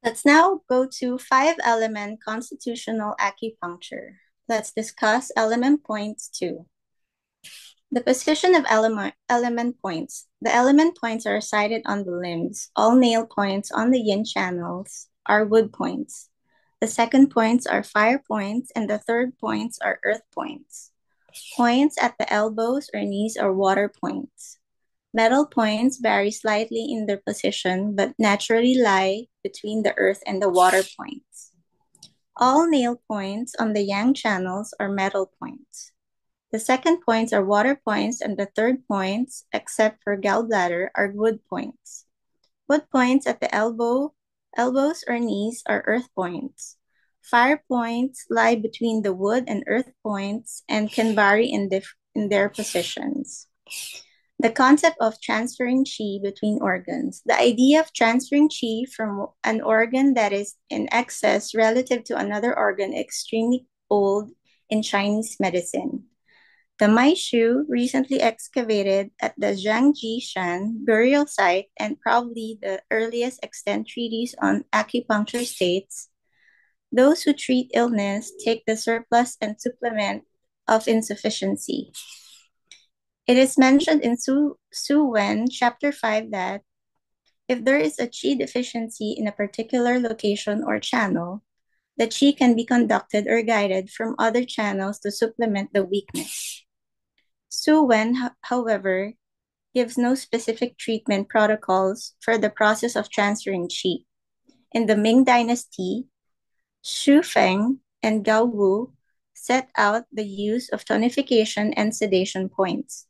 Let's now go to 5-element constitutional acupuncture. Let's discuss element points 2. The position of element points. The element points are sited on the limbs. All nail points on the yin channels are wood points. The second points are fire points, and the third points are earth points. Points at the elbows or knees are water points. Metal points vary slightly in their position, but naturally lie between the earth and the water points. All nail points on the yang channels are metal points. The second points are water points, and the third points, except for gallbladder, are wood points. Wood points at the elbows or knees are earth points. Fire points lie between the wood and earth points and can vary in their positions. The concept of transferring qi between organs. The idea of transferring qi from an organ that is in excess relative to another organ is extremely old in Chinese medicine. The Maishu, recently excavated at the Zhangjiashan burial site and probably the earliest extant treatise on acupuncture, states, those who treat illness take the surplus and supplement of insufficiency. It is mentioned in Su Wen, chapter 5, that if there is a qi deficiency in a particular location or channel, the qi can be conducted or guided from other channels to supplement the weakness. Su Wen, however, gives no specific treatment protocols for the process of transferring qi. In the Ming Dynasty, Xu Feng and Gao Wu set out the use of tonification and sedation points.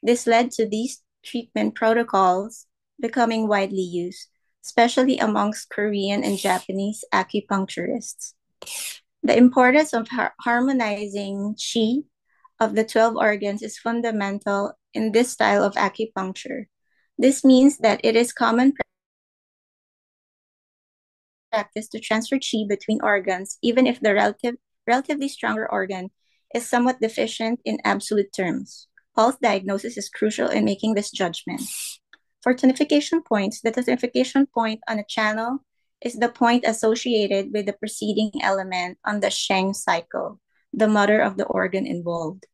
This led to these treatment protocols becoming widely used, especially amongst Korean and Japanese acupuncturists. The importance of harmonizing qi of the 12 organs is fundamental in this style of acupuncture. This means that it is common practice to transfer qi between organs, even if the relatively stronger organ is somewhat deficient in absolute terms. Pulse diagnosis is crucial in making this judgment. For tonification points, the tonification point on a channel is the point associated with the preceding element on the Sheng cycle, the mother of the organ involved.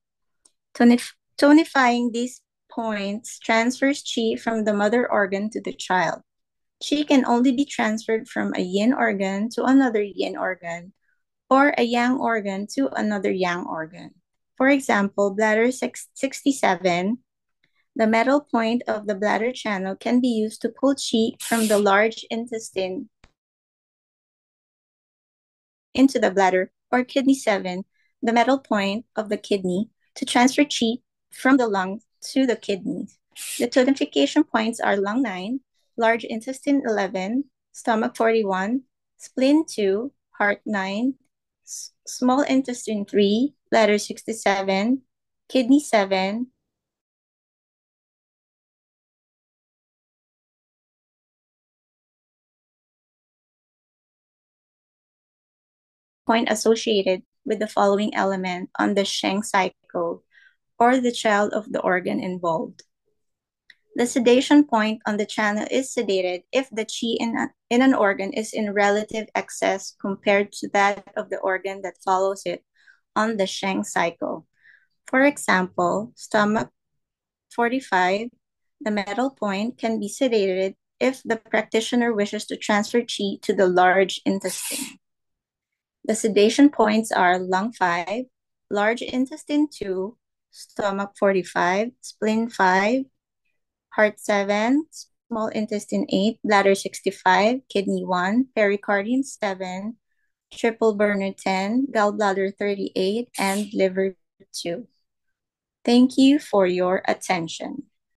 Tonifying these points transfers qi from the mother organ to the child. Qi can only be transferred from a yin organ to another yin organ, or a yang organ to another yang organ. For example, bladder 67, the metal point of the bladder channel can be used to pull qi from the large intestine into the bladder, or kidney 7, the metal point of the kidney, to transfer qi from the lung to the kidneys. The tonification points are lung 9, large intestine 11, stomach 41, spleen 2, heart 9, small intestine 3, bladder 67, kidney 7, point associated with the following element on the Sheng cycle, or the child of the organ involved. The sedation point on the channel is sedated if the qi in an organ is in relative excess compared to that of the organ that follows it on the Sheng cycle. For example, stomach 45, the metal point can be sedated if the practitioner wishes to transfer qi to the large intestine. The sedation points are lung 5, large intestine 2, stomach 45, spleen 5, heart 7, small intestine 8, bladder 65, kidney 1, pericardium 7, triple burner 10, gallbladder 38, and liver 2. Thank you for your attention.